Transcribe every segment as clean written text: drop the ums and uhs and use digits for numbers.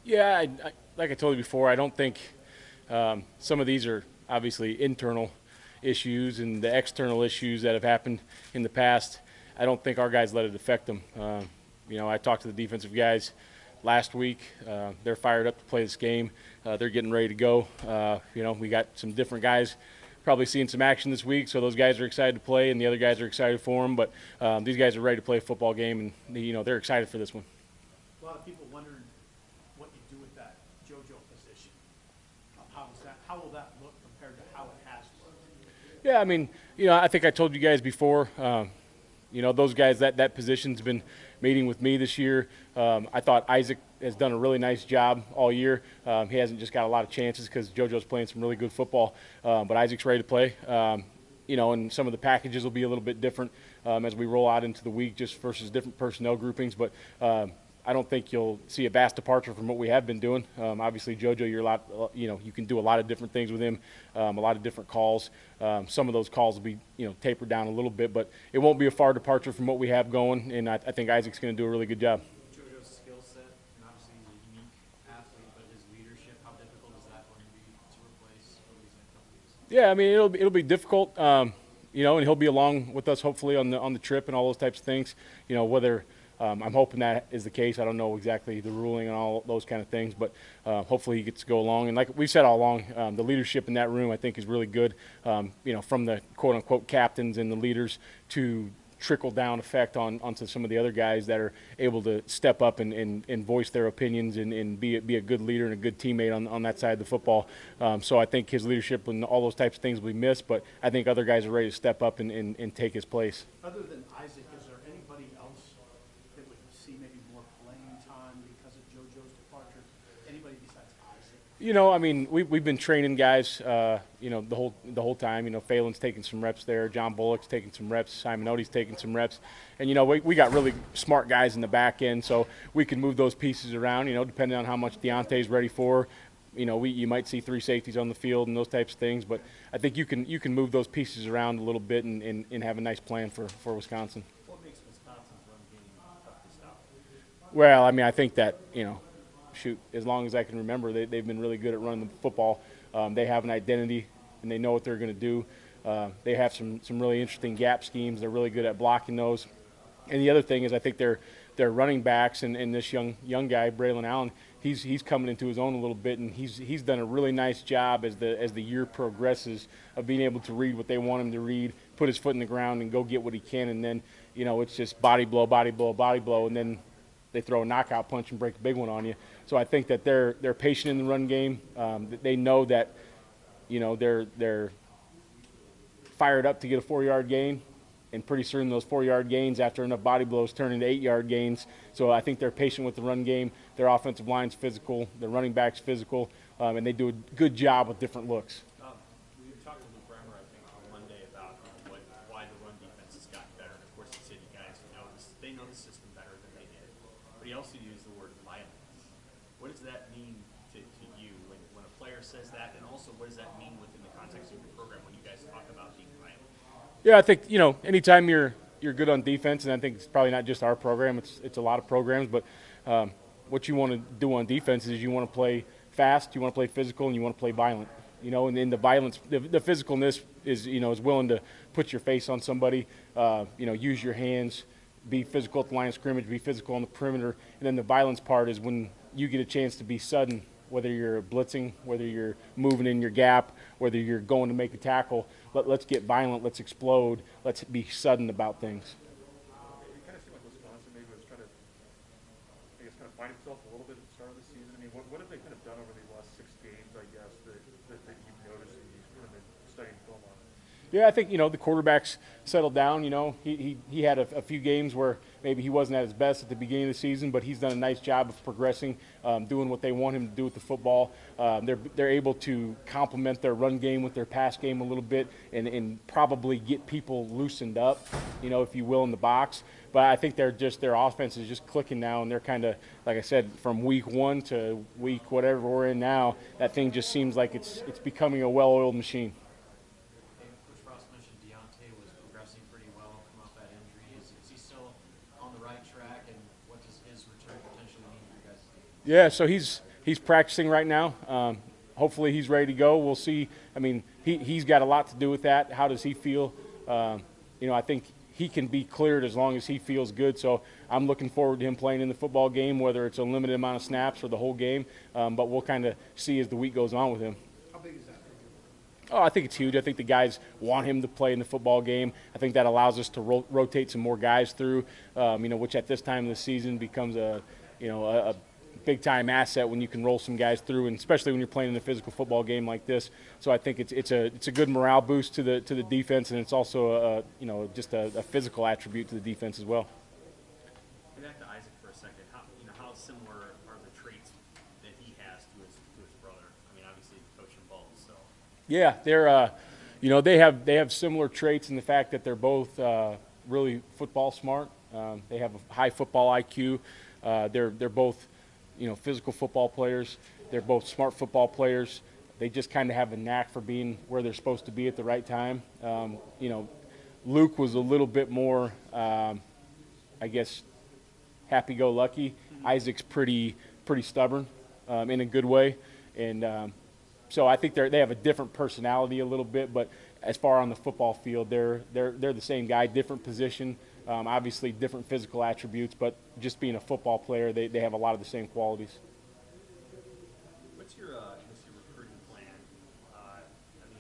Yeah, like I told you before, I don't think some of these are obviously internal issues and the external issues that have happened in the past. I don't think our guys let it affect them. I talked to the defensive guys last week. They're fired up to play this game. They're getting ready to go. We got some different guys probably seeing some action this week, so those guys are excited to play, and the other guys are excited for them. But these guys are ready to play a football game, and they're excited for this one. A lot of people wondering what you do with that JoJo position. How will that look compared to how it has looked? Yeah, I mean, I think I told you guys before. Those guys, that position's been meeting with me this year. I thought Isaac has done a really nice job all year. He hasn't just got a lot of chances because JoJo's playing some really good football, but Isaac's ready to play. And some of the packages will be a little bit different as we roll out into the week, just versus different personnel groupings. But I don't think you'll see a vast departure from what we have been doing. Obviously, JoJo, you can do a lot of different things with him, a lot of different calls. Some of those calls will be, tapered down a little bit, but it won't be a far departure from what we have going. And I think Isaac's going to do a really good job. JoJo's skill set, and obviously he's a unique athlete, but his leadership, how difficult is that going to be to replace over these next couple weeks? Yeah, I mean it'll be difficult. And he'll be along with us hopefully on the trip and all those types of things. Whether I'm hoping that is the case. I don't know exactly the ruling and all those kind of things, but hopefully he gets to go along. And like we've said all along, the leadership in that room I think is really good. From the quote-unquote captains and the leaders to trickle down effect onto some of the other guys that are able to step up and voice their opinions and be a good leader and a good teammate on that side of the football. So I think his leadership and all those types of things will be missed, but I think other guys are ready to step up and take his place. Other than Isaac, is there anybody else that would see maybe more playing time because of JoJo's departure? Anybody besides Isaac? I mean, we've been training guys, the whole time. Phelan's taking some reps there. John Bullock's taking some reps. Simon Odie's taking some reps. And, we got really smart guys in the back end, so we can move those pieces around, depending on how much Deontay's ready for. You might see 3 safeties on the field and those types of things, but I think you can move those pieces around a little bit and have a nice plan for Wisconsin. What makes Wisconsin's run game tough to stop? Well, I mean, I think that, as long as I can remember, they've been really good at running the football. They have an identity, and they know what they're going to do. They have some really interesting gap schemes. They're really good at blocking those. And the other thing is I think their running backs and this young guy, Braylon Allen, he's coming into his own a little bit, and he's done a really nice job as the year progresses of being able to read what they want him to read, put his foot in the ground, and go get what he can. And then, it's just body blow, body blow, body blow, and then they throw a knockout punch and break a big one on you. So I think that they're patient in the run game. They know that, they're fired up to get a 4-yard gain, and pretty soon those 4-yard gains after enough body blows turn into 8-yard gains. So I think they're patient with the run game. Their offensive line's physical, their running back's physical, and they do a good job with different looks. We talked to Luke Bremer, I think, on Monday about why the run defense has gotten better. And of course, the city guys they know the system better than they did. But he also used the word violence. What does that mean to you when a player says that? And also, what does that mean within the context of your program when you guys talk about being violent? Yeah, I think, anytime you're good on defense, and I think it's probably not just our program, it's a lot of programs, but what you want to do on defense is you want to play fast, you want to play physical, and you want to play violent. And then the violence, the physicalness is willing to put your face on somebody, use your hands, be physical at the line of scrimmage, be physical on the perimeter, and then the violence part is when you get a chance to be sudden, whether you're blitzing, whether you're moving in your gap, whether you're going to make a tackle. Let's get violent, let's explode, let's be sudden about things. It kind of seemed like Wisconsin maybe was trying to, find itself a little bit at the start of the season. I mean, what have they kind of done over these last 6 games, I guess, that you've noticed and you've kind of been studying film on? Yeah, I think, the quarterback's settled down. He had a few games where maybe he wasn't at his best at the beginning of the season, but he's done a nice job of progressing, doing what they want him to do with the football. They're able to complement their run game with their pass game a little bit and probably get people loosened up, if you will, in the box. But I think their offense is just clicking now, and they're kind of, like I said, from week 1 to week whatever we're in now, that thing just seems like it's becoming a well-oiled machine. Deontay was progressing pretty well, come off that injury. Is he still on the right track, and what does his return potentially mean for you guys? Yeah, so he's he's practicing right now. Hopefully he's ready to go. We'll see. I mean, he's got a lot to do with that. How does he feel? I think he can be cleared as long as he feels good. So I'm looking forward to him playing in the football game, whether it's a limited amount of snaps or the whole game. But we'll kind of see as the week goes on with him. How big is that? Oh, I think it's huge. I think the guys want him to play in the football game. I think that allows us to rotate some more guys through, which at this time of the season becomes a big-time asset when you can roll some guys through, and especially when you're playing in a physical football game like this. So I think it's a good morale boost to the defense, and it's also just a physical attribute to the defense as well. Back to Isaac for a second. How similar are the traits that he has to his brother? I mean, obviously coaching both. So Yeah, they have similar traits in the fact that they're both really football smart. They have a high football IQ. They're both physical football players. They're both smart football players. They just kind of have a knack for being where they're supposed to be at the right time. Luke was a little bit more, happy-go-lucky. Isaac's pretty stubborn in a good way, and so I think they have a different personality a little bit. But as far on the football field, they're the same guy, different position. Obviously different physical attributes, but just being a football player, they have a lot of the same qualities. what's your recruiting plan?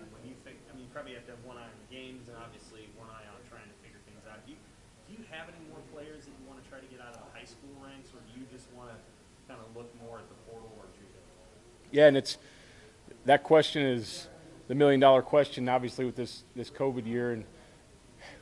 When you think, you probably have to have one eye on the games and obviously one eye on trying to figure things out. Do you have any more players that you want to try to get out of the high school ranks, or do you just want to kind of look more at the portal or JoJo? Yeah, and that question is the million-dollar question, obviously, with this COVID year and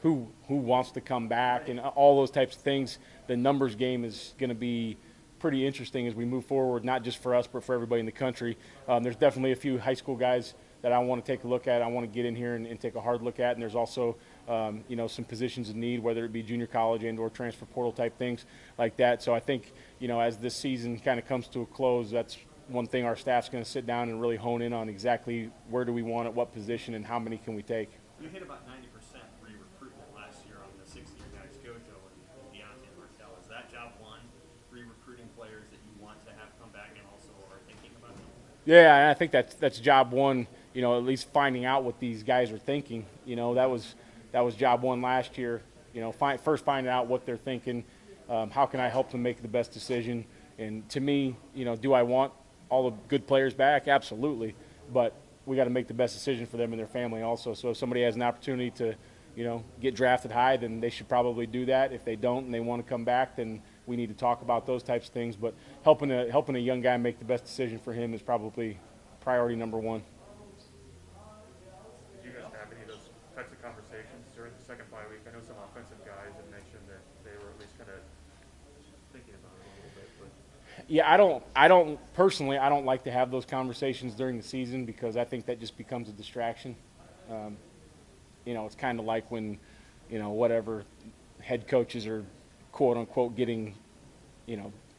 who wants to come back and all those types of things. The numbers game is going to be pretty interesting as we move forward, not just for us but for everybody in the country. There's definitely a few high school guys that I want to take a look at. I want to get in here and take a hard look at, and there's also some positions in need, whether it be junior college and or transfer portal type things like that. So I think as this season kind of comes to a close, that's one thing our staff's going to sit down and really hone in on exactly where do we want at what position and how many can we take. You hit about 90% re-recruitment last year on the 6-year guys, JoJo and Deontay and Martell. Is that job one, re-recruiting players that you want to have come back and also are thinking about them? Yeah, and I think that's job one. At least finding out what these guys are thinking. That was job one last year. First finding out what they're thinking. How can I help them make the best decision? And to me, do I want all the good players back? Absolutely. But we got to make the best decision for them and their family also. So if somebody has an opportunity to, get drafted high, then they should probably do that. If they don't and they want to come back, then we need to talk about those types of things. But helping a young guy make the best decision for him is probably priority number one. Did you guys have any of those types of conversations during the second bye week? I know some offensive guys had mentioned that they were at least kind of thinking about it a little bit, but Yeah, I don't personally, I don't like to have those conversations during the season because I think that just becomes a distraction. It's kind of like when, whatever head coaches are quote unquote getting,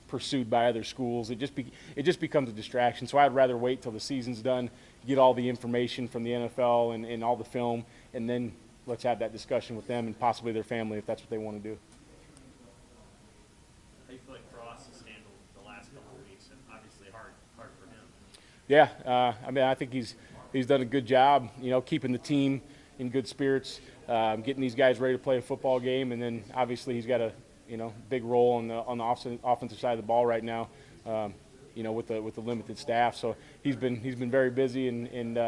pursued by other schools. It just becomes a distraction. So I'd rather wait till the season's done, get all the information from the NFL and all the film, and then let's have that discussion with them and possibly their family if that's what they want to do. How do you feel like Frost has handled the last couple of weeks, and obviously hard for him? Yeah, I think he's done a good job, keeping the team in good spirits, getting these guys ready to play a football game, and then obviously he's got a big role on the offensive side of the ball right now, with the limited staff. So he's been very busy and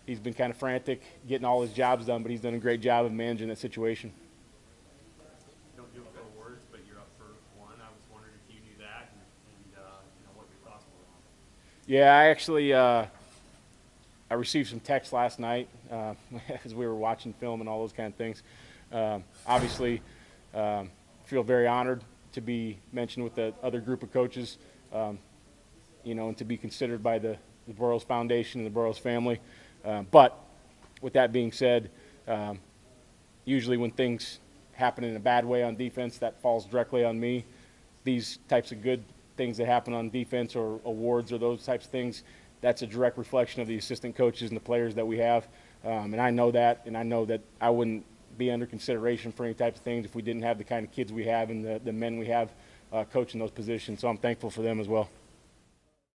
he's been kind of frantic getting all his jobs done, but he's done a great job of managing that situation. Don't do it for words, but you're up for one. I was wondering if you knew that and what your thoughts were on it. Yeah, I actually I received some texts last night as we were watching film and all those kind of things. Obviously, feel very honored to be mentioned with the other group of coaches, and to be considered by the Burroughs Foundation and the Burroughs family. But with that being said, usually when things happen in a bad way on defense, that falls directly on me. These types of good things that happen on defense or awards or those types of things, that's a direct reflection of the assistant coaches and the players that we have. And I know that, and I know that I wouldn't be under consideration for any types of things if we didn't have the kind of kids we have and the men we have coaching those positions. So I'm thankful for them as well.